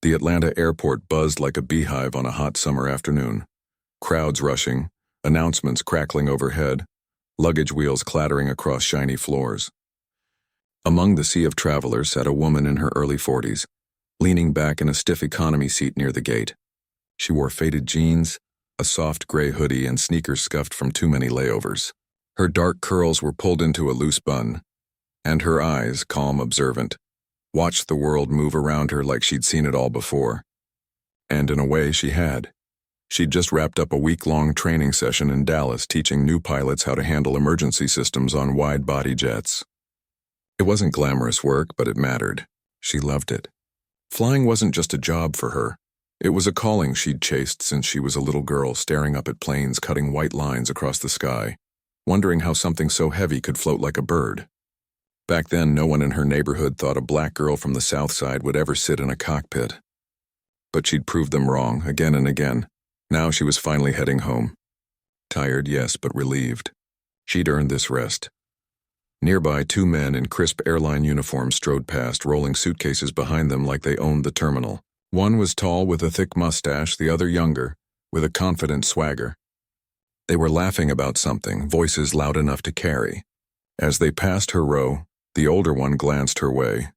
The Atlanta airport buzzed like a beehive on a hot summer afternoon. Crowds rushing, announcements crackling overhead, luggage wheels clattering across shiny floors. Among the sea of travelers sat a woman in her early 40s, leaning back in a stiff economy seat near the gate. She wore faded jeans, a soft gray hoodie, and sneakers scuffed from too many layovers. Her dark curls were pulled into a loose bun, and her eyes, calm, observant, watched the world move around her like she'd seen it all before. And in a way, she had. She'd just wrapped up a week-long training session in Dallas teaching new pilots how to handle emergency systems on wide-body jets. It wasn't glamorous work, but it mattered. She loved it. Flying wasn't just a job for her. It was a calling she'd chased since she was a little girl, staring up at planes cutting white lines across the sky, wondering how something so heavy could float like a bird. Back then, no one in her neighborhood thought a black girl from the South Side would ever sit in a cockpit. But she'd proved them wrong, again and again. Now she was finally heading home. Tired, yes, but relieved. She'd earned this rest. Nearby, two men in crisp airline uniforms strode past, rolling suitcases behind them like they owned the terminal. One was tall with a thick mustache, the other younger, with a confident swagger. They were laughing about something, voices loud enough to carry. As they passed her row, the older one glanced her way,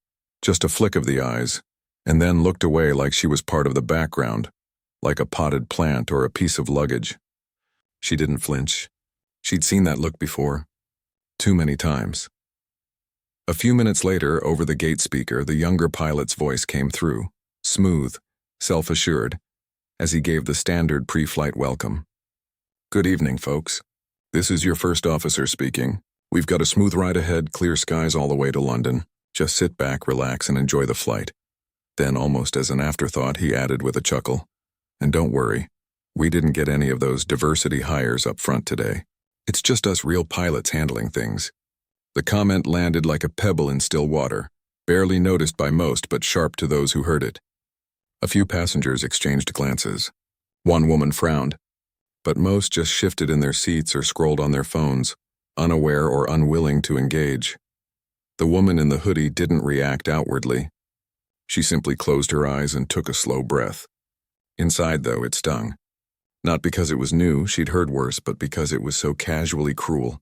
just a flick of the eyes, and then looked away like she was part of the background, like a potted plant or a piece of luggage. She didn't flinch. She'd seen that look before. Too many times. A few minutes later, over the gate speaker, the younger pilot's voice came through, smooth, self-assured, as he gave the standard pre-flight welcome. "Good evening, folks. This is your first officer speaking. We've got a smooth ride ahead, clear skies all the way to London. Just sit back, relax, and enjoy the flight." Then, almost as an afterthought, he added with a chuckle, "And don't worry, we didn't get any of those diversity hires up front today. It's just us real pilots handling things." The comment landed like a pebble in still water, barely noticed by most but sharp to those who heard it. A few passengers exchanged glances. One woman frowned, but most just shifted in their seats or scrolled on their phones, unaware or unwilling to engage. The woman in the hoodie didn't react outwardly. She simply closed her eyes and took a slow breath. Inside, though, it stung. Not because it was new, she'd heard worse, but because it was so casually cruel.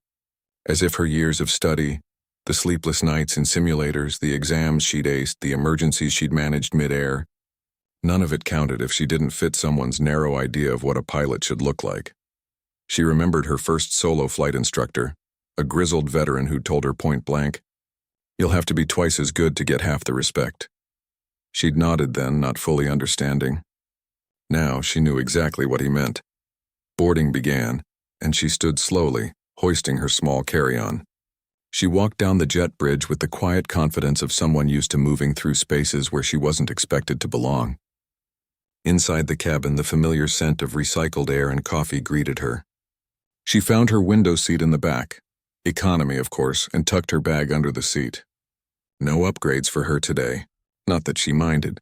As if her years of study, the sleepless nights in simulators, the exams she'd aced, the emergencies she'd managed mid-air, none of it counted if she didn't fit someone's narrow idea of what a pilot should look like. She remembered her first solo flight instructor, a grizzled veteran who told her point blank, "You'll have to be twice as good to get half the respect." She'd nodded then, not fully understanding. Now she knew exactly what he meant. Boarding began, and she stood slowly, hoisting her small carry-on. She walked down the jet bridge with the quiet confidence of someone used to moving through spaces where she wasn't expected to belong. Inside the cabin, the familiar scent of recycled air and coffee greeted her. She found her window seat in the back, economy of course, and tucked her bag under the seat. No upgrades for her today, not that she minded.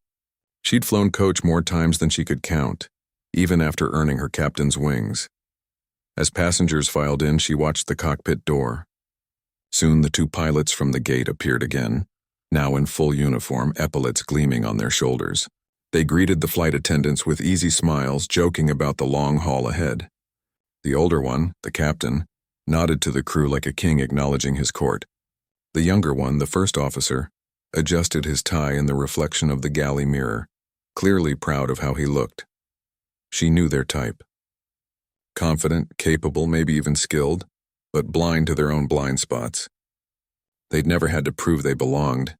She'd flown coach more times than she could count, even after earning her captain's wings. As passengers filed in, she watched the cockpit door. Soon the two pilots from the gate appeared again, now in full uniform, epaulets gleaming on their shoulders. They greeted the flight attendants with easy smiles, joking about the long haul ahead. The older one, the captain, nodded to the crew like a king acknowledging his court. The younger one, the first officer, adjusted his tie in the reflection of the galley mirror, clearly proud of how he looked. She knew their type. Confident, capable, maybe even skilled, but blind to their own blind spots. They'd never had to prove they belonged.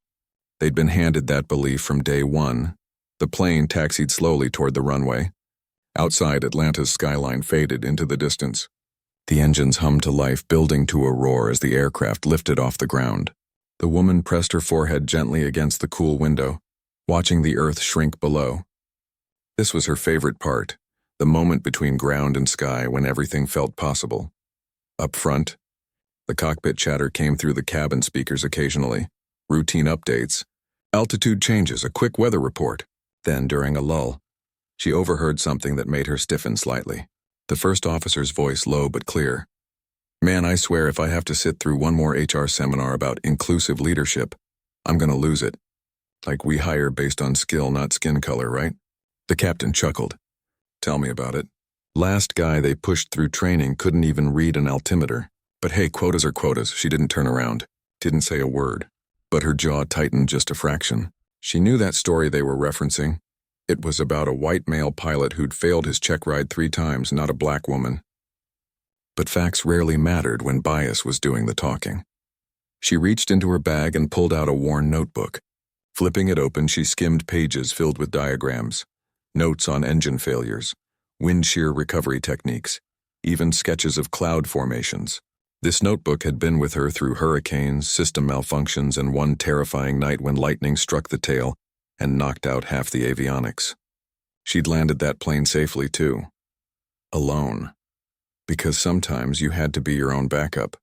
They'd been handed that belief from day one. The plane taxied slowly toward the runway. Outside, Atlanta's skyline faded into the distance. The engines hummed to life, building to a roar as the aircraft lifted off the ground. The woman pressed her forehead gently against the cool window, watching the earth shrink below. This was her favorite part, the moment between ground and sky when everything felt possible. Up front, the cockpit chatter came through the cabin speakers occasionally, routine updates, altitude changes, a quick weather report. Then, during a lull, she overheard something that made her stiffen slightly. The first officer's voice, low but clear. "Man, I swear if I have to sit through one more HR seminar about inclusive leadership, I'm gonna lose it." Like we hire based on skill, not skin color, right? The captain chuckled. Tell me about it. Last guy they pushed through training couldn't even read an altimeter. But hey, quotas are quotas. She didn't turn around. Didn't say a word. But her jaw tightened just a fraction. She knew that story they were referencing. It was about a white male pilot who'd failed his check ride 3 times, not a black woman. But facts rarely mattered when bias was doing the talking. She reached into her bag and pulled out a worn notebook. Flipping it open, she skimmed pages filled with diagrams, notes on engine failures, wind shear recovery techniques, even sketches of cloud formations. This notebook had been with her through hurricanes, system malfunctions, and one terrifying night when lightning struck the tail and knocked out half the avionics. She'd landed that plane safely, too. Alone. Because sometimes you had to be your own backup.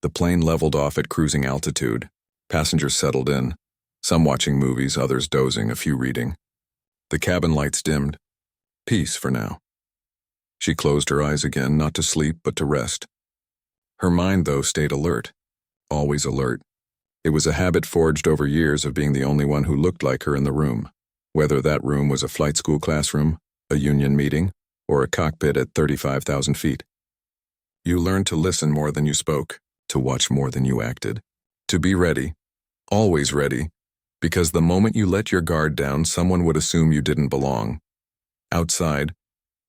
The plane leveled off at cruising altitude. Passengers settled in, some watching movies, others dozing, a few reading. The cabin lights dimmed. Peace for now. She closed her eyes again, not to sleep, but to rest. Her mind, though, stayed alert. Always alert. It was a habit forged over years of being the only one who looked like her in the room, whether that room was a flight school classroom, a union meeting, or a cockpit at 35,000 feet. You learned to listen more than you spoke, to watch more than you acted, to be ready, always ready, because the moment you let your guard down, someone would assume you didn't belong. Outside,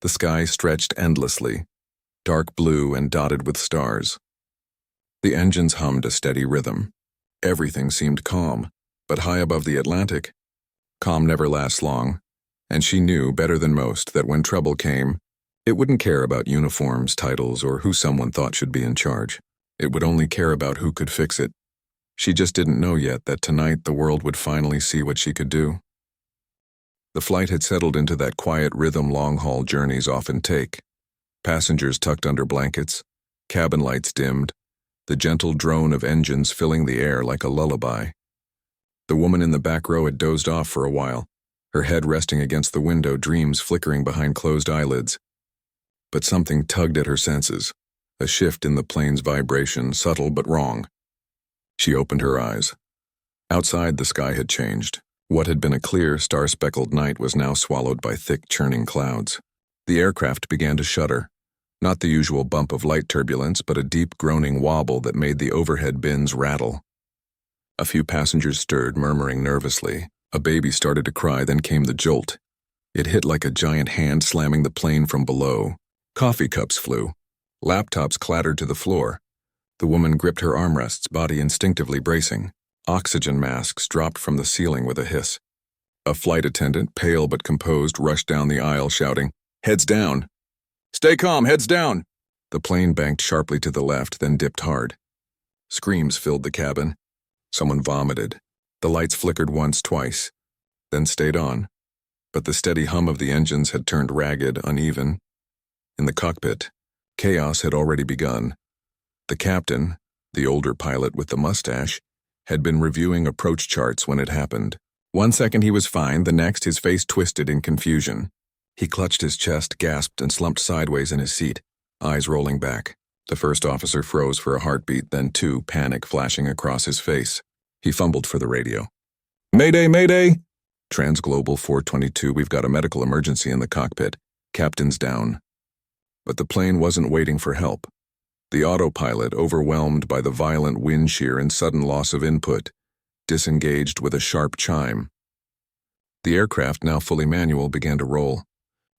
the sky stretched endlessly, dark blue and dotted with stars. The engines hummed a steady rhythm. Everything seemed calm, but high above the Atlantic, calm never lasts long, and she knew better than most that when trouble came, it wouldn't care about uniforms, titles, or who someone thought should be in charge. It would only care about who could fix it. She just didn't know yet that tonight the world would finally see what she could do. The flight had settled into that quiet rhythm long-haul journeys often take. Passengers tucked under blankets, cabin lights dimmed, the gentle drone of engines filling the air like a lullaby. The woman in the back row had dozed off for a while, her head resting against the window, dreams flickering behind closed eyelids. But something tugged at her senses, a shift in the plane's vibration, subtle but wrong. She opened her eyes. Outside, the sky had changed. What had been a clear, star-speckled night was now swallowed by thick, churning clouds. The aircraft began to shudder. Not the usual bump of light turbulence, but a deep, groaning wobble that made the overhead bins rattle. A few passengers stirred, murmuring nervously. A baby started to cry, then came the jolt. It hit like a giant hand slamming the plane from below. Coffee cups flew. Laptops clattered to the floor. The woman gripped her armrests, body instinctively bracing. Oxygen masks dropped from the ceiling with a hiss. A flight attendant, pale but composed, rushed down the aisle shouting, "Heads down! Stay calm, heads down!" The plane banked sharply to the left, then dipped hard. Screams filled the cabin. Someone vomited. The lights flickered once, twice, then stayed on. But the steady hum of the engines had turned ragged, uneven. In the cockpit, chaos had already begun. The captain, the older pilot with the mustache, had been reviewing approach charts when it happened. 1 second he was fine, the next his face twisted in confusion. He clutched his chest, gasped, and slumped sideways in his seat, eyes rolling back. The first officer froze for a heartbeat, then 2, panic flashing across his face. He fumbled for the radio. "Mayday, mayday!" Transglobal 422, we've got a medical emergency in the cockpit. Captain's down. But the plane wasn't waiting for help. The autopilot, overwhelmed by the violent wind shear and sudden loss of input, disengaged with a sharp chime. The aircraft, now fully manual, began to roll.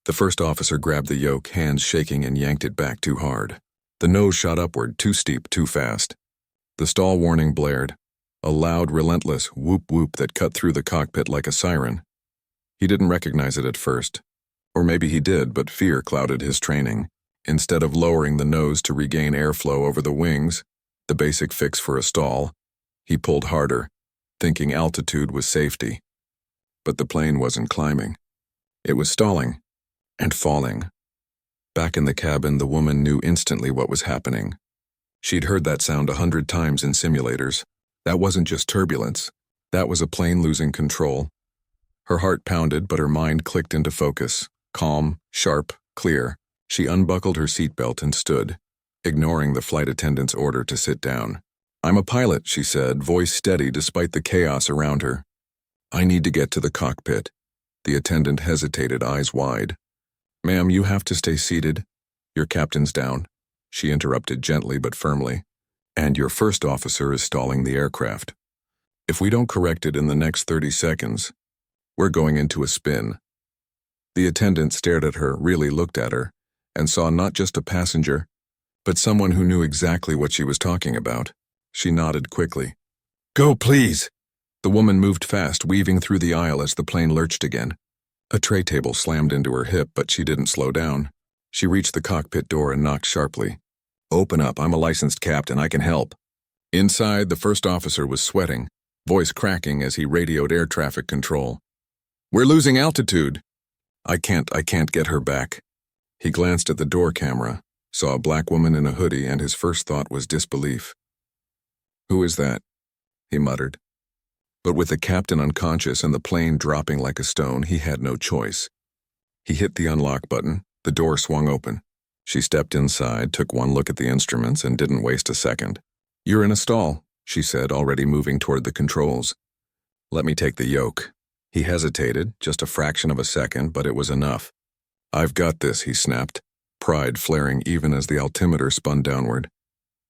The first officer grabbed the yoke, hands shaking, and yanked it back too hard. The nose shot upward, too steep, too fast. The stall warning blared, a loud, relentless whoop-whoop that cut through the cockpit like a siren. He didn't recognize it at first. Or maybe he did, but fear clouded his training. Instead of lowering the nose to regain airflow over the wings, the basic fix for a stall, he pulled harder, thinking altitude was safety. But the plane wasn't climbing. It was stalling and falling. Back in the cabin, the woman knew instantly what was happening. She'd heard that sound 100 times in simulators. That wasn't just turbulence. That was a plane losing control. Her heart pounded, but her mind clicked into focus. Calm, sharp, clear. She unbuckled her seatbelt and stood, ignoring the flight attendant's order to sit down. "I'm a pilot," she said, voice steady despite the chaos around her. I need to get to the cockpit. The attendant hesitated, eyes wide. Ma'am, you have to stay seated. Your captain's down, she interrupted gently but firmly. And your first officer is stalling the aircraft. If we don't correct it in the next 30 seconds, we're going into a spin. The attendant stared at her, really looked at her, and saw not just a passenger, but someone who knew exactly what she was talking about. She nodded quickly. Go, please! The woman moved fast, weaving through the aisle as the plane lurched again. A tray table slammed into her hip, but she didn't slow down. She reached the cockpit door and knocked sharply. Open up, I'm a licensed captain, I can help. Inside, the first officer was sweating, voice cracking as he radioed air traffic control. We're losing altitude. I can't get her back. He glanced at the door camera, saw a black woman in a hoodie, and his first thought was disbelief. Who is that? He muttered. But with the captain unconscious and the plane dropping like a stone, he had no choice. He hit the unlock button, the door swung open. She stepped inside, took one look at the instruments, and didn't waste a second. You're in a stall, she said, already moving toward the controls. Let me take the yoke. He hesitated, just a fraction of a second, but it was enough. I've got this, he snapped, pride flaring even as the altimeter spun downward.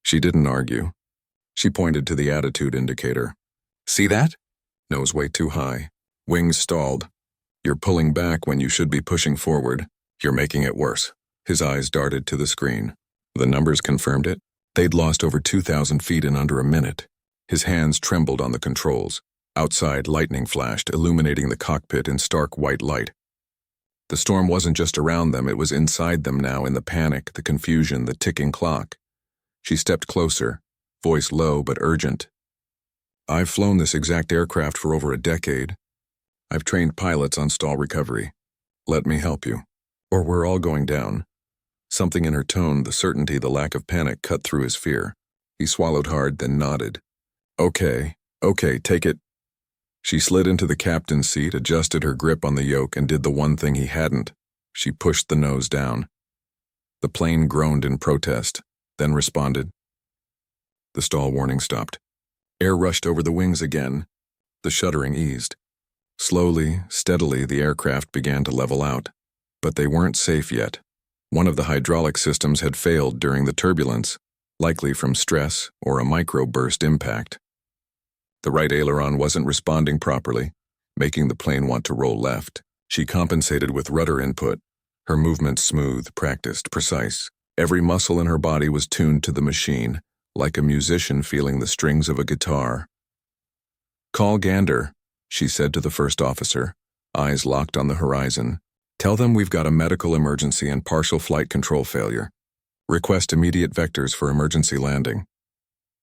She didn't argue. She pointed to the attitude indicator. See that? Nose way too high. Wings stalled. You're pulling back when you should be pushing forward. You're making it worse. His eyes darted to the screen. The numbers confirmed it. They'd lost over 2,000 feet in under a minute. His hands trembled on the controls. Outside, lightning flashed, illuminating the cockpit in stark white light. The storm wasn't just around them, it was inside them now, in the panic, the confusion, the ticking clock. She stepped closer, voice low but urgent. I've flown this exact aircraft for over a decade. I've trained pilots on stall recovery. Let me help you, or we're all going down. Something in her tone, the certainty, the lack of panic, cut through his fear. He swallowed hard, then nodded. Okay, take it. She slid into the captain's seat, adjusted her grip on the yoke, and did the one thing he hadn't. She pushed the nose down. The plane groaned in protest, then responded. The stall warning stopped. Air rushed over the wings again. The shuddering eased. Slowly, steadily, the aircraft began to level out. But they weren't safe yet. One of the hydraulic systems had failed during the turbulence, likely from stress or a microburst impact. The right aileron wasn't responding properly, making the plane want to roll left. She compensated with rudder input, her movements smooth, practiced, precise. Every muscle in her body was tuned to the machine, like a musician feeling the strings of a guitar. Call Gander, she said to the first officer, eyes locked on the horizon. Tell them we've got a medical emergency and partial flight control failure. Request immediate vectors for emergency landing.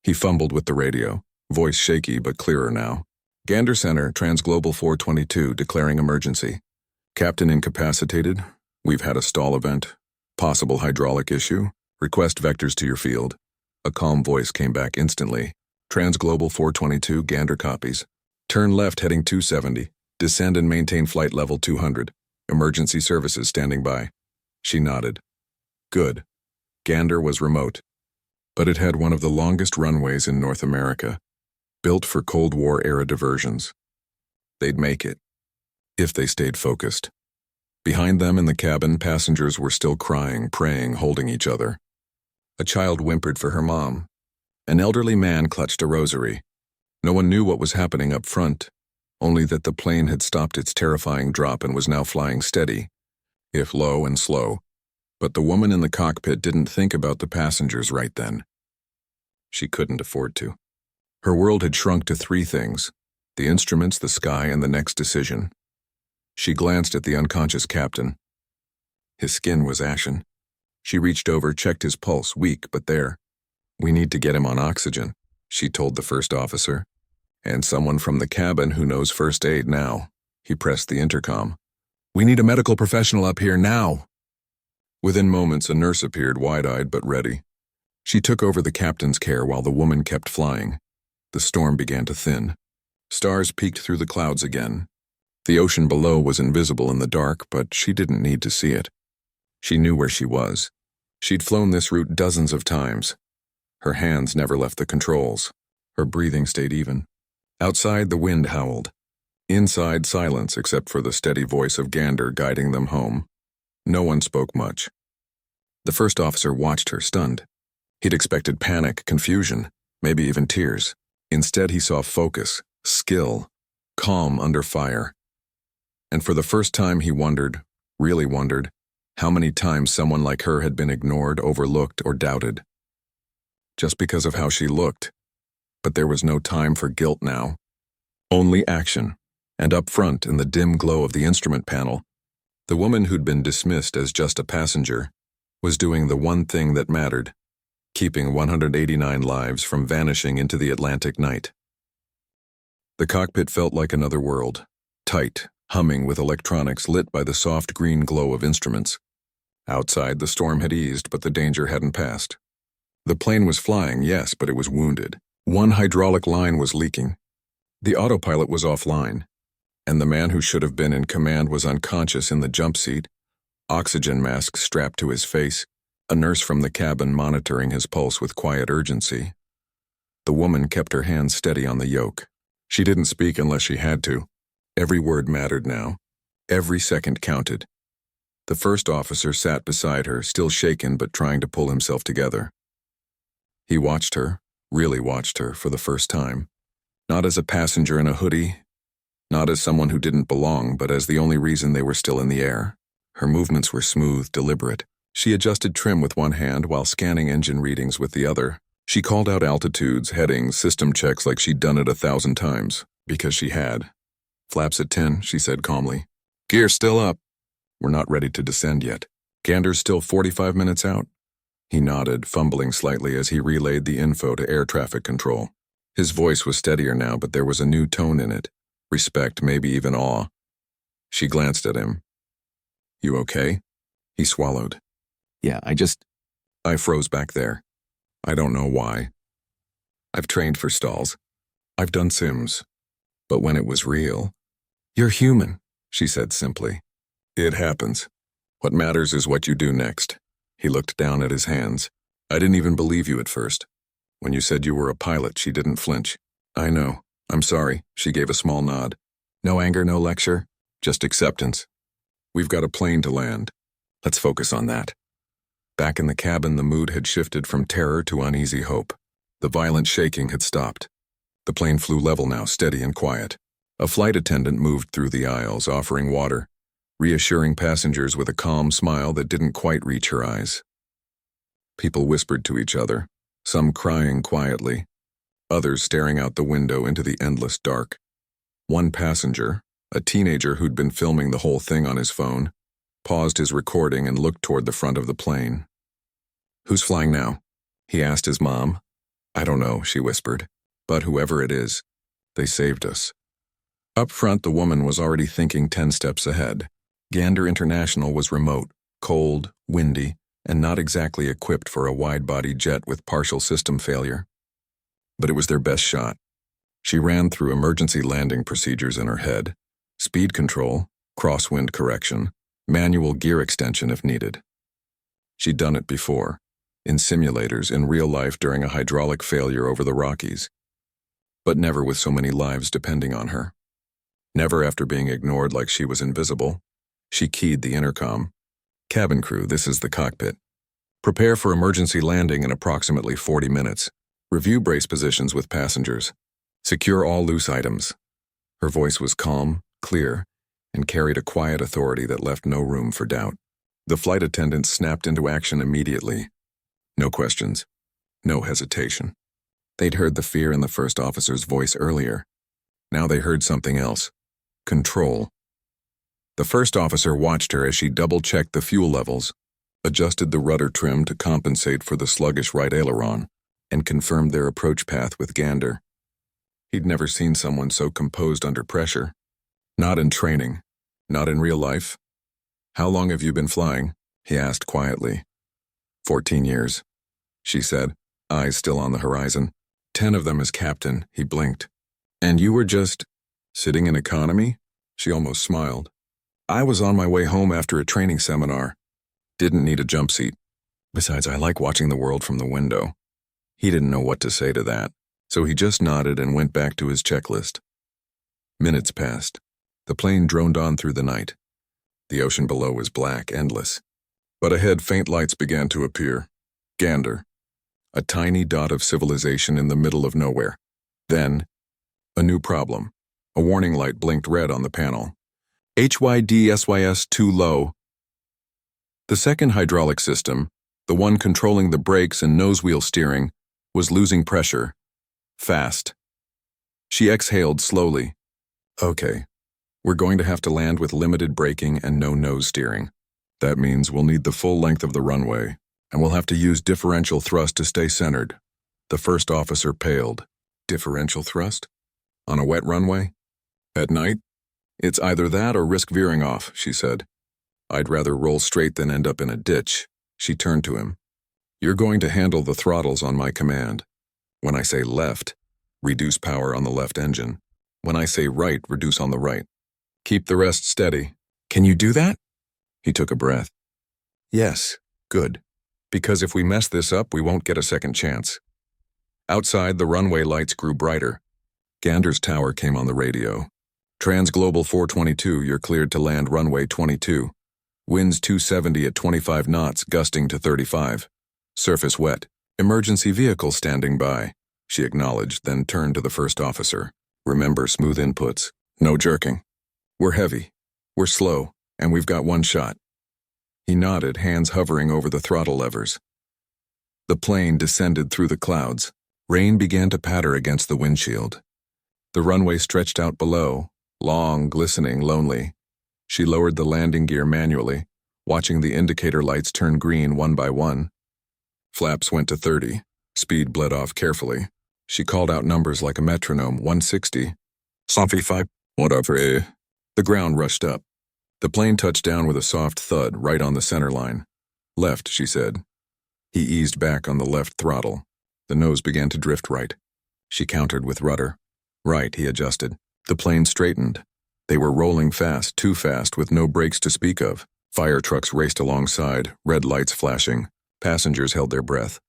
He fumbled with the radio, voice shaky but clearer now. Gander Center, Transglobal 422, declaring emergency. Captain incapacitated. We've had a stall event. Possible hydraulic issue. Request vectors to your field. A calm voice came back instantly. Transglobal 422, Gander copies. Turn left heading 270. Descend and maintain flight level 200. Emergency services standing by. She nodded. Good. Gander was remote, but it had one of the longest runways in North America, built for Cold War-era diversions. They'd make it, if they stayed focused. Behind them in the cabin, passengers were still crying, praying, holding each other. A child whimpered for her mom. An elderly man clutched a rosary. No one knew what was happening up front, only that the plane had stopped its terrifying drop and was now flying steady, if low and slow. But the woman in the cockpit didn't think about the passengers right then. She couldn't afford to. Her world had shrunk to three things: the instruments, the sky, and the next decision. She glanced at the unconscious captain. His skin was ashen. She reached over, checked his pulse, weak but there. We need to get him on oxygen, she told the first officer. And someone from the cabin who knows first aid now. He pressed the intercom. We need a medical professional up here now. Within moments, a nurse appeared, wide-eyed but ready. She took over the captain's care while the woman kept flying. The storm began to thin. Stars peeked through the clouds again. The ocean below was invisible in the dark, but she didn't need to see it. She knew where she was. She'd flown this route dozens of times. Her hands never left the controls. Her breathing stayed even. Outside, the wind howled. Inside, silence except for the steady voice of Gander guiding them home. No one spoke much. The first officer watched her, stunned. He'd expected panic, confusion, maybe even tears. Instead, he saw focus, skill, calm under fire. And for the first time, he wondered, really wondered, how many times someone like her had been ignored, overlooked, or doubted. Just because of how she looked. But there was no time for guilt now. Only action. And up front, in the dim glow of the instrument panel, the woman who'd been dismissed as just a passenger was doing the one thing that mattered, keeping 189 lives from vanishing into the Atlantic night. The cockpit felt like another world, tight, humming with electronics lit by the soft green glow of instruments. Outside, the storm had eased, but the danger hadn't passed. The plane was flying, yes, but it was wounded. One hydraulic line was leaking. The autopilot was offline, and the man who should have been in command was unconscious in the jump seat, oxygen mask strapped to his face, a nurse from the cabin monitoring his pulse with quiet urgency. The woman kept her hands steady on the yoke. She didn't speak unless she had to. Every word mattered now. Every second counted. The first officer sat beside her, still shaken but trying to pull himself together. He watched her, really watched her, for the first time. Not as a passenger in a hoodie, not as someone who didn't belong, but as the only reason they were still in the air. Her movements were smooth, deliberate. She adjusted trim with one hand while scanning engine readings with the other. She called out altitudes, headings, system checks like she'd done it 1,000 times, because she had. Flaps at 10, she said calmly. Gear still up. We're not ready to descend yet. Gander's still 45 minutes out. He nodded, fumbling slightly as he relayed the info to air traffic control. His voice was steadier now, but there was a new tone in it. Respect, maybe even awe. She glanced at him. You okay? He swallowed. Yeah, I froze back there. I don't know why. I've trained for stalls. I've done sims. But when it was real... You're human, she said simply. It happens. What matters is what you do next. He looked down at his hands. I didn't even believe you at first. When you said you were a pilot, she didn't flinch. I know. I'm sorry, she gave a small nod. No anger, no lecture, just acceptance. We've got a plane to land. Let's focus on that. Back in the cabin, the mood had shifted from terror to uneasy hope. The violent shaking had stopped. The plane flew level now, steady and quiet. A flight attendant moved through the aisles, offering water, reassuring passengers with a calm smile that didn't quite reach her eyes. People whispered to each other, some crying quietly, others staring out the window into the endless dark. One passenger, a teenager who'd been filming the whole thing on his phone, paused his recording and looked toward the front of the plane. Who's flying now? He asked his mom. I don't know, she whispered, but whoever it is, they saved us. Up front, the woman was already thinking 10 steps ahead. Gander International was remote, cold, windy, and not exactly equipped for a wide-body jet with partial system failure. But it was their best shot. She ran through emergency landing procedures in her head, speed control, crosswind correction, manual gear extension if needed. She'd done it before, in simulators, in real life during a hydraulic failure over the Rockies, but never with so many lives depending on her. Never after being ignored like she was invisible. She keyed the intercom. Cabin crew, this is the cockpit. Prepare for emergency landing in approximately 40 minutes. Review brace positions with passengers. Secure all loose items. Her voice was calm, clear, and carried a quiet authority that left no room for doubt. The flight attendants snapped into action immediately. No questions. No hesitation. They'd heard the fear in the first officer's voice earlier. Now they heard something else. Control. The first officer watched her as she double-checked the fuel levels, adjusted the rudder trim to compensate for the sluggish right aileron, and confirmed their approach path with Gander. He'd never seen someone so composed under pressure. Not in training. Not in real life. How long have you been flying? He asked quietly. 14 years, she said, eyes still on the horizon. 10 of them as captain, he blinked. And you were just sitting in economy? She almost smiled. I was on my way home after a training seminar. Didn't need a jump seat. Besides, I like watching the world from the window. He didn't know what to say to that, so he just nodded and went back to his checklist. Minutes passed. The plane droned on through the night. The ocean below was black, endless. But ahead, faint lights began to appear. Gander. A tiny dot of civilization in the middle of nowhere. Then, a new problem. A warning light blinked red on the panel. HYDSYS too low. The second hydraulic system, the one controlling the brakes and nosewheel steering, was losing pressure. Fast. She exhaled slowly. Okay, we're going to have to land with limited braking and no nose steering. That means we'll need the full length of the runway, and we'll have to use differential thrust to stay centered. The first officer paled. Differential thrust? On a wet runway? At night? It's either that or risk veering off, she said. I'd rather roll straight than end up in a ditch. She turned to him. You're going to handle the throttles on my command. When I say left, reduce power on the left engine. When I say right, reduce on the right. Keep the rest steady. Can you do that? He took a breath. Yes, good. Because if we mess this up, we won't get a second chance. Outside, the runway lights grew brighter. Gander's tower came on the radio. Transglobal 422, you're cleared to land runway 22. Winds 270 at 25 knots, gusting to 35. Surface wet. Emergency vehicle standing by. She acknowledged, then turned to the first officer. Remember smooth inputs. No jerking. We're heavy. We're slow. And we've got one shot. He nodded, hands hovering over the throttle levers. The plane descended through the clouds. Rain began to patter against the windshield. The runway stretched out below, long, glistening, lonely. She lowered the landing gear manually, watching the indicator lights turn green one by one. Flaps went to 30. Speed bled off carefully. She called out numbers like a metronome. 160. 75. Whatever. The ground rushed up. The plane touched down with a soft thud right on the center line. Left, she said. He eased back on the left throttle. The nose began to drift right. She countered with rudder. Right, he adjusted. The plane straightened. They were rolling fast, too fast, with no brakes to speak of. Fire trucks raced alongside, red lights flashing. Passengers held their breath.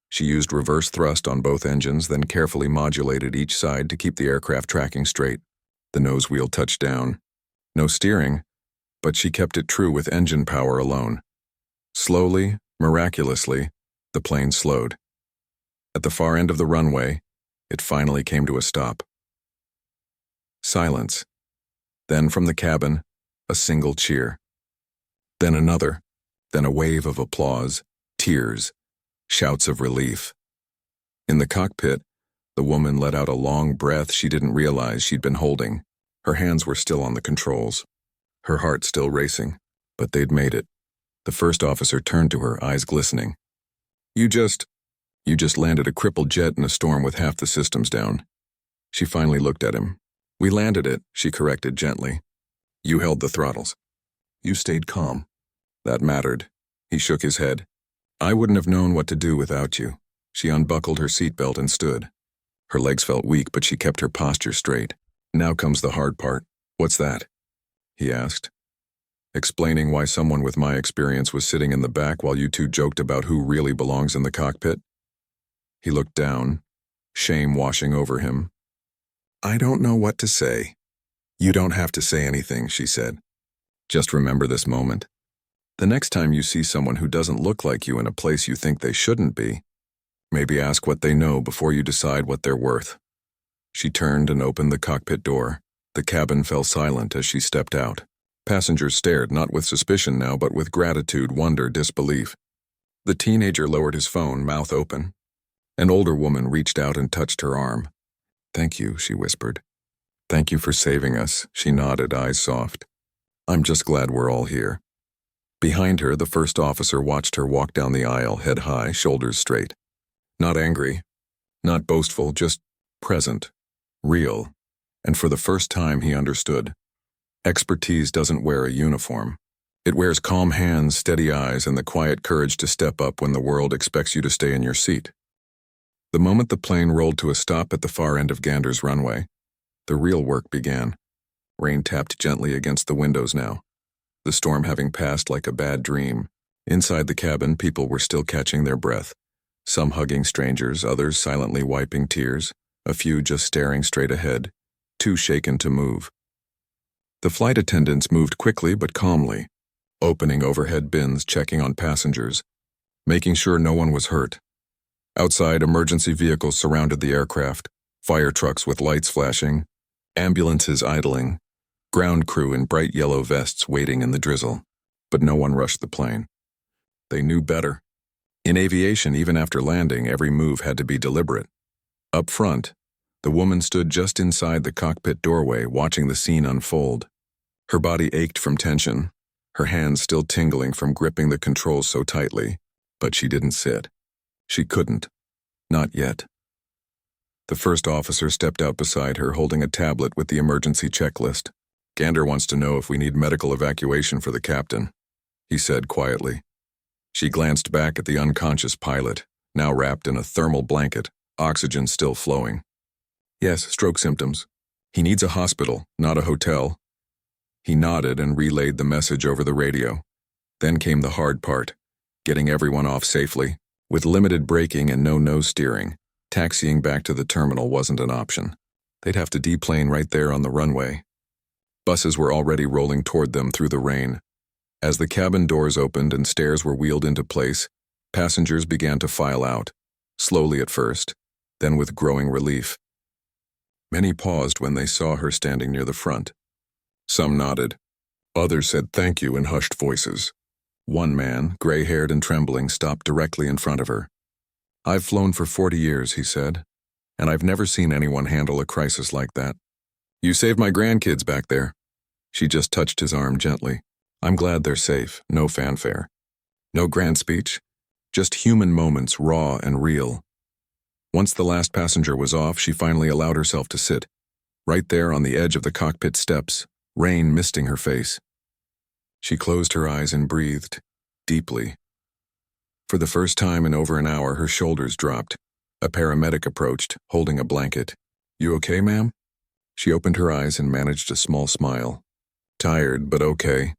She used reverse thrust on both engines, then carefully modulated each side to keep the aircraft tracking straight. The nose wheel touched down. No steering, but she kept it true with engine power alone. Slowly, miraculously, the plane slowed. At the far end of the runway, it finally came to a stop. Silence. Then from the cabin, a single cheer. Then another. Then a wave of applause, tears, shouts of relief. In the cockpit, the woman let out a long breath she didn't realize she'd been holding. Her hands were still on the controls. Her heart still racing, but they'd made it. The first officer turned to her, eyes glistening. You just landed a crippled jet in a storm with half the systems down. She finally looked at him. We landed it, she corrected gently. You held the throttles. You stayed calm. That mattered. He shook his head. I wouldn't have known what to do without you. She unbuckled her seatbelt and stood. Her legs felt weak, but she kept her posture straight. Now comes the hard part. What's that? He asked, explaining why someone with my experience was sitting in the back while you two joked about who really belongs in the cockpit. He looked down, shame washing over him. I don't know what to say. You don't have to say anything, she said. Just remember this moment. The next time you see someone who doesn't look like you in a place you think they shouldn't be, maybe ask what they know before you decide what they're worth. She turned and opened the cockpit door. The cabin fell silent as she stepped out. Passengers stared, not with suspicion now, but with gratitude, wonder, disbelief. The teenager lowered his phone, mouth open. An older woman reached out and touched her arm. Thank you, she whispered. Thank you for saving us, she nodded, eyes soft. I'm just glad we're all here. Behind her, the first officer watched her walk down the aisle, head high, shoulders straight. Not angry, not boastful, just present, real. And for the first time he understood. Expertise doesn't wear a uniform. It wears calm hands, steady eyes, and the quiet courage to step up when the world expects you to stay in your seat. The moment the plane rolled to a stop at the far end of Gander's runway, the real work began. Rain tapped gently against the windows now, the storm having passed like a bad dream. Inside the cabin, people were still catching their breath, some hugging strangers, others silently wiping tears, a few just staring straight ahead. too shaken to move. The flight attendants moved quickly but calmly, opening overhead bins, checking on passengers, making sure no one was hurt. Outside, emergency vehicles surrounded the aircraft, fire trucks with lights flashing, ambulances idling, ground crew in bright yellow vests waiting in the drizzle, but no one rushed the plane. They knew better. In aviation, even after landing, every move had to be deliberate. Up front, the woman stood just inside the cockpit doorway, watching the scene unfold. Her body ached from tension, her hands still tingling from gripping the controls so tightly, but she didn't sit. She couldn't. Not yet. The first officer stepped out beside her, holding a tablet with the emergency checklist. "Gander wants to know if we need medical evacuation for the captain," he said quietly. She glanced back at the unconscious pilot, now wrapped in a thermal blanket, oxygen still flowing. "Yes, stroke symptoms. He needs a hospital, not a hotel." He nodded and relayed the message over the radio. Then came the hard part, getting everyone off safely. With limited braking and no nose steering, taxiing back to the terminal wasn't an option. They'd have to deplane right there on the runway. Buses were already rolling toward them through the rain. As the cabin doors opened and stairs were wheeled into place, passengers began to file out, slowly at first, then with growing relief. Many paused when they saw her standing near the front. Some nodded. Others said thank you in hushed voices. One man, gray-haired and trembling, stopped directly in front of her. "I've flown for 40 years, he said, "and I've never seen anyone handle a crisis like that. You saved my grandkids back there." She just touched his arm gently. "I'm glad they're safe, no fanfare. No grand speech, just human moments, raw and real." Once the last passenger was off, she finally allowed herself to sit, right there on the edge of the cockpit steps, rain misting her face. She closed her eyes and breathed, deeply. For the first time in over an hour, her shoulders dropped. A paramedic approached, holding a blanket. "You okay, ma'am?" She opened her eyes and managed a small smile. "Tired, but okay.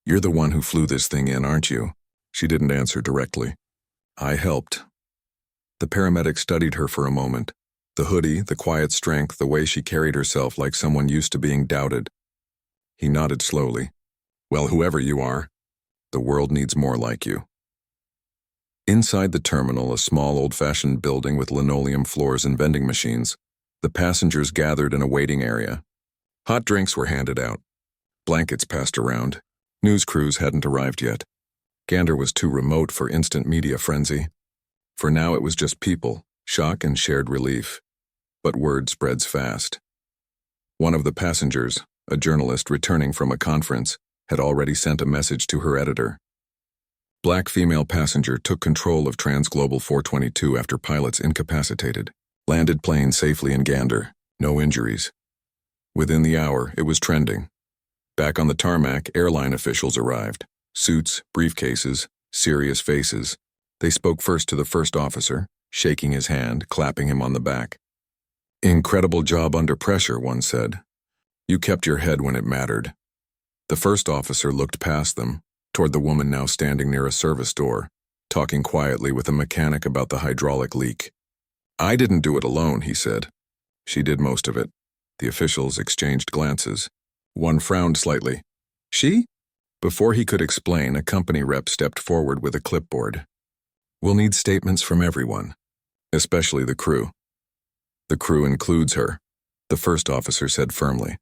You're the one who flew this thing in, aren't you?" She didn't answer directly. "I helped." The paramedic studied her for a moment. The hoodie, the quiet strength, the way she carried herself like someone used to being doubted. He nodded slowly. "Well, whoever you are, the world needs more like you." Inside the terminal, a small old-fashioned building with linoleum floors and vending machines, the passengers gathered in a waiting area. Hot drinks were handed out. Blankets passed around. News crews hadn't arrived yet. Gander was too remote for instant media frenzy. For now it was just people, shock and shared relief. But word spreads fast. One of the passengers, a journalist returning from a conference, had already sent a message to her editor. Black female passenger took control of Transglobal 422 after pilots incapacitated. Landed plane safely in Gander. No injuries. Within the hour, it was trending. Back on the tarmac, airline officials arrived. Suits, briefcases, serious faces. They spoke first to the first officer, shaking his hand, clapping him on the back. "Incredible job under pressure," one said. "You kept your head when it mattered." The first officer looked past them, toward the woman now standing near a service door, talking quietly with a mechanic about the hydraulic leak. "I didn't do it alone," he said. "She did most of it." The officials exchanged glances. One frowned slightly. "She?" Before he could explain, a company rep stepped forward with a clipboard. "We'll need statements from everyone, especially the crew." "The crew includes her," the first officer said firmly.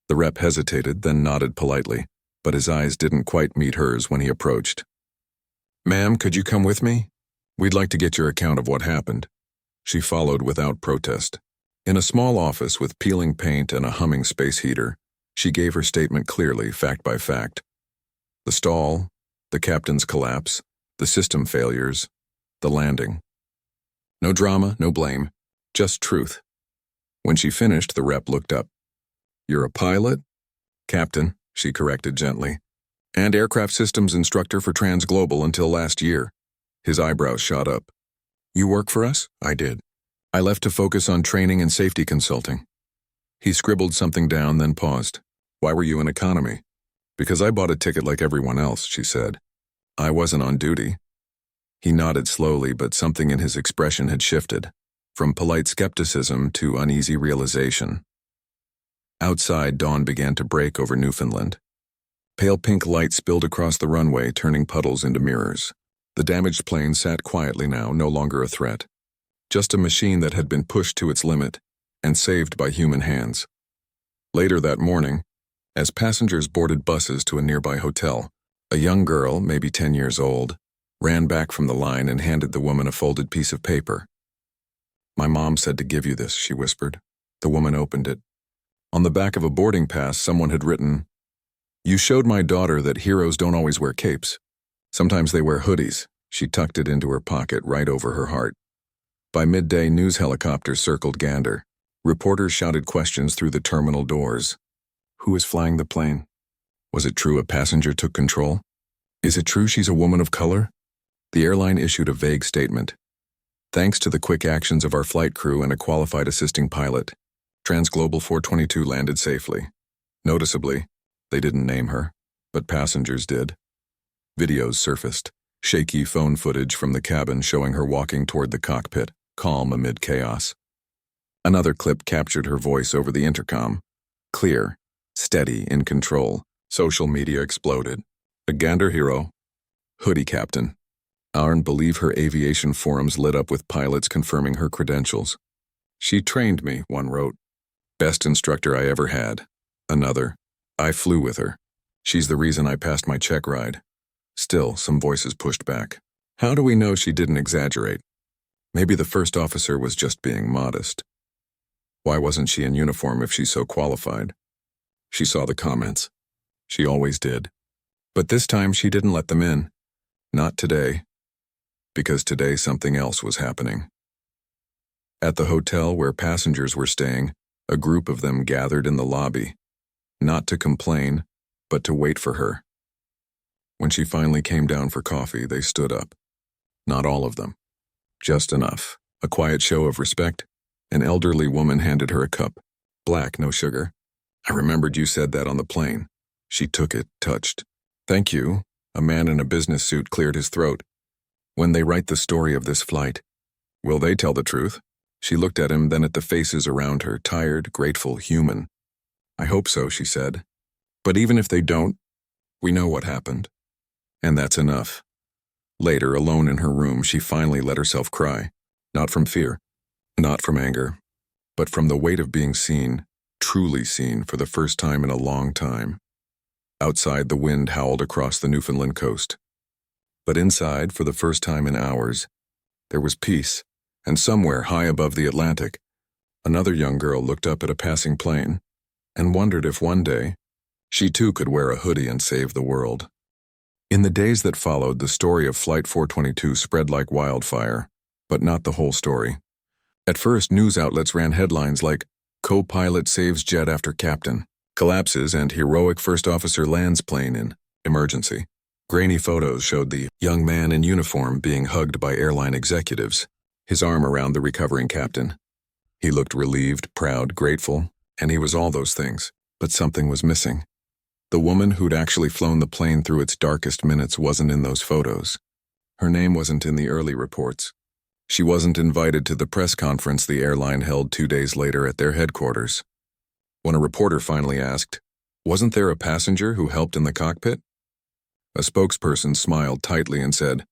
The rep hesitated, then nodded politely, but his eyes didn't quite meet hers when he approached. "Ma'am, could you come with me? We'd like to get your account of what happened." She followed without protest. In a small office with peeling paint and a humming space heater, she gave her statement clearly, fact by fact. The stall, the captain's collapse, the system failures, the landing. No drama, no blame, just truth. When she finished, the rep looked up. "You're a pilot?" "Captain," she corrected gently. "And aircraft systems instructor for Transglobal until last year." His eyebrows shot up. "You work for us?" "I did. I left to focus on training and safety consulting." He scribbled something down, then paused. "Why were you in economy?" "Because I bought a ticket like everyone else," she said. "I wasn't on duty." He nodded slowly, but something in his expression had shifted, from polite skepticism to uneasy realization. Outside, dawn began to break over Newfoundland. Pale pink light spilled across the runway, turning puddles into mirrors. The damaged plane sat quietly now, no longer a threat. Just a machine that had been pushed to its limit and saved by human hands. Later that morning, as passengers boarded buses to a nearby hotel, a young girl, maybe 10 years old, ran back from the line and handed the woman a folded piece of paper. "My mom said to give you this," she whispered. The woman opened it. On the back of a boarding pass, someone had written, "You showed my daughter that heroes don't always wear capes. Sometimes they wear hoodies." She tucked it into her pocket right over her heart. By midday, news helicopters circled Gander. Reporters shouted questions through the terminal doors. Who was flying the plane? Was it true a passenger took control? Is it true she's a woman of color? The airline issued a vague statement. "Thanks to the quick actions of our flight crew and a qualified assisting pilot, Transglobal 422 landed safely." Noticeably, they didn't name her, but passengers did. Videos surfaced, shaky phone footage from the cabin showing her walking toward the cockpit, calm amid chaos. Another clip captured her voice over the intercom. Clear, steady, in control. Social media exploded. "A Gander hero. Hoodie captain." Aren't believe her aviation forums lit up with pilots confirming her credentials. "She trained me," one wrote. "Best instructor I ever had." Another, "I flew with her. She's the reason I passed my check ride." Still, some voices pushed back. How do we know she didn't exaggerate? Maybe the first officer was just being modest. Why wasn't she in uniform if she's so qualified? She saw the comments. She always did. But this time she didn't let them in. Not today. Because today something else was happening. At the hotel where passengers were staying, a group of them gathered in the lobby. Not to complain, but to wait for her. When she finally came down for coffee, they stood up. Not all of them. Just enough. A quiet show of respect. An elderly woman handed her a cup. Black, no sugar. "I remembered you said that on the plane." She took it, touched. "Thank you." A man in a business suit cleared his throat. "When they write the story of this flight, will they tell the truth?" She looked at him, then at the faces around her, tired, grateful, human. "I hope so," she said. "But even if they don't, we know what happened. And that's enough." Later, alone in her room, she finally let herself cry. Not from fear, not from anger, but from the weight of being seen, truly seen for the first time in a long time. Outside, the wind howled across the Newfoundland coast. But inside, for the first time in hours, there was peace, and somewhere high above the Atlantic, another young girl looked up at a passing plane and wondered if one day she too could wear a hoodie and save the world. In the days that followed, the story of Flight 422 spread like wildfire, but not the whole story. At first, news outlets ran headlines like, "Co-pilot saves jet after captain," "Collapses and heroic first officer lands plane in emergency." Grainy photos showed the young man in uniform being hugged by airline executives, his arm around the recovering captain. He looked relieved, proud, grateful, and he was all those things, but something was missing. The woman who'd actually flown the plane through its darkest minutes wasn't in those photos. Her name wasn't in the early reports. She wasn't invited to the press conference the airline held 2 days later at their headquarters. When a reporter finally asked, "Wasn't there a passenger who helped in the cockpit?" A spokesperson smiled tightly and said,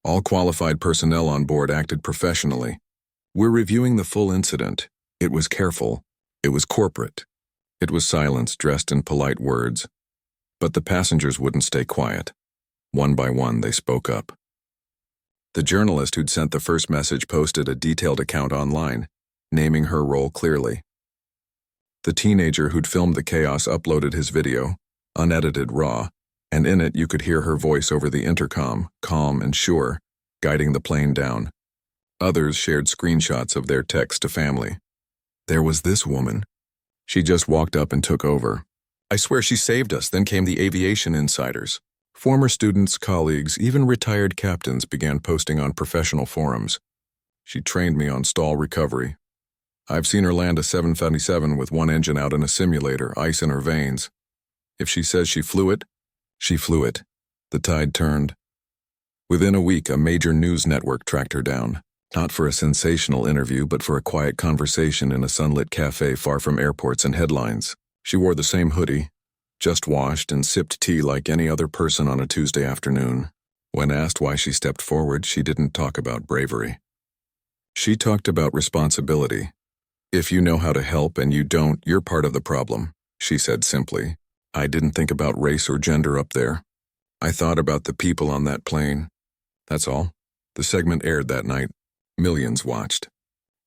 "All qualified personnel on board acted professionally. We're reviewing the full incident. It was careful. It was corporate." It was silence dressed in polite words. But the passengers wouldn't stay quiet. One by one, they spoke up. The journalist who'd sent the first message posted a detailed account online, naming her role clearly. The teenager who'd filmed the chaos uploaded his video, unedited raw, and in it you could hear her voice over the intercom, calm and sure, guiding the plane down. Others shared screenshots of their text to family. There was this woman. She just walked up and took over. I swear she saved us. Then came the aviation insiders. Former students, colleagues, even retired captains began posting on professional forums. She trained me on stall recovery. I've seen her land a 757 with one engine out in a simulator, ice in her veins. If she says she flew it, she flew it. The tide turned. Within a week, a major news network tracked her down. Not for a sensational interview, but for a quiet conversation in a sunlit cafe far from airports and headlines. She wore the same hoodie, just washed, and sipped tea like any other person on a Tuesday afternoon. When asked why she stepped forward, she didn't talk about bravery. She talked about responsibility. "If you know how to help and you don't, you're part of the problem," she said simply. "I didn't think about race or gender up there. I thought about the people on that plane. That's all." The segment aired that night. Millions watched.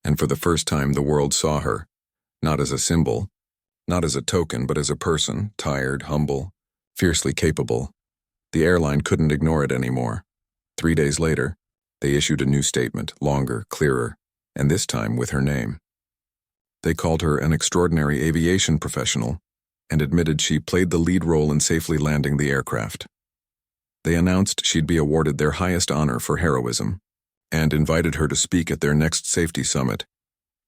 And for the first time, the world saw her, not as a symbol, not as a token, but as a person, tired, humble, fiercely capable. The airline couldn't ignore it anymore. 3 days later, they issued a new statement, longer, clearer, and this time with her name. They called her an extraordinary aviation professional and admitted she played the lead role in safely landing the aircraft. They announced she'd be awarded their highest honor for heroism and invited her to speak at their next safety summit.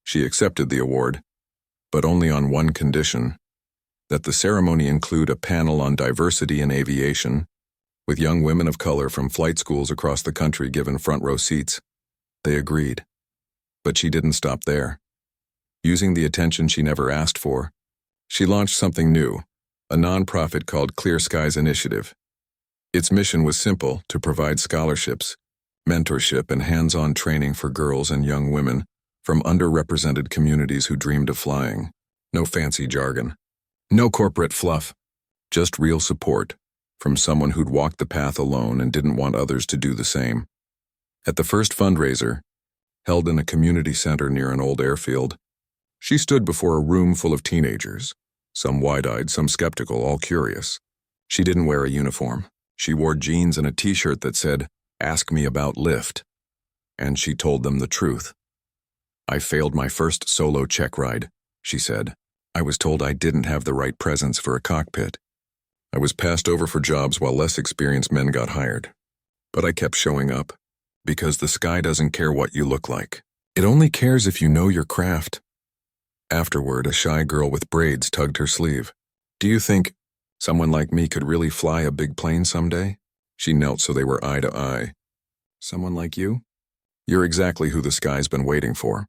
She accepted the award, but only on one condition: that the ceremony include a panel on diversity in aviation, with young women of color from flight schools across the country given front row seats. They agreed. But she didn't stop there. Using the attention she never asked for, she launched something new, a nonprofit called Clear Skies Initiative. Its mission was simple: to provide scholarships, mentorship, and hands-on training for girls and young women from underrepresented communities who dreamed of flying. No fancy jargon, no corporate fluff, just real support from someone who'd walked the path alone and didn't want others to do the same. At the first fundraiser, held in a community center near an old airfield, she stood before a room full of teenagers, some wide-eyed, some skeptical, all curious. She didn't wear a uniform. She wore jeans and a t-shirt that said, "Ask me about Lyft." And she told them the truth. "I failed my first solo check ride," she said. "I was told I didn't have the right presence for a cockpit. I was passed over for jobs while less experienced men got hired. But I kept showing up, because the sky doesn't care what you look like. It only cares if you know your craft." Afterward, a shy girl with braids tugged her sleeve. "Do you think someone like me could really fly a big plane someday?" She knelt so they were eye to eye. "Someone like you? You're exactly who the sky's been waiting for."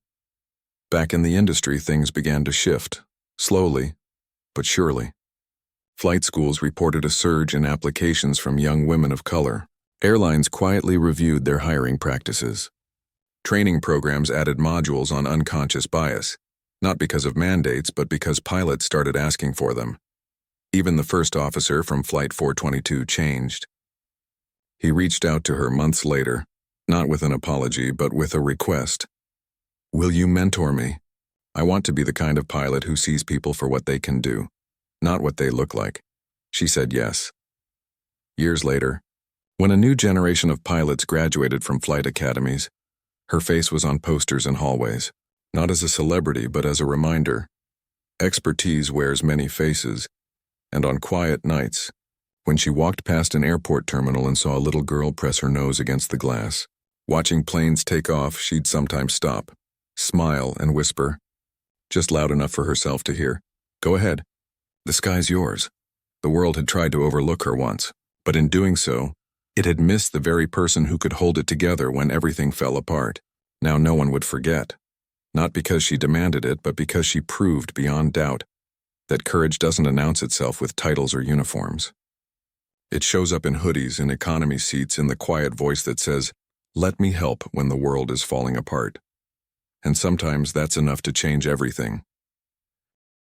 Back in the industry, things began to shift, slowly, but surely. Flight schools reported a surge in applications from young women of color. Airlines quietly reviewed their hiring practices. Training programs added modules on unconscious bias, not because of mandates, but because pilots started asking for them. Even the first officer from Flight 422 changed. He reached out to her months later, not with an apology, but with a request. "Will you mentor me? I want to be the kind of pilot who sees people for what they can do, not what they look like." She said yes. Years later, when a new generation of pilots graduated from flight academies, her face was on posters in hallways, not as a celebrity, but as a reminder. Expertise wears many faces, and on quiet nights, when she walked past an airport terminal and saw a little girl press her nose against the glass, watching planes take off, she'd sometimes stop, smile, and whisper, just loud enough for herself to hear, "Go ahead. The sky's yours." The world had tried to overlook her once, but in doing so, it had missed the very person who could hold it together when everything fell apart. Now no one would forget. Not because she demanded it, but because she proved beyond doubt that courage doesn't announce itself with titles or uniforms. It shows up in hoodies, in economy seats, in the quiet voice that says, "Let me help when the world is falling apart." And sometimes that's enough to change everything.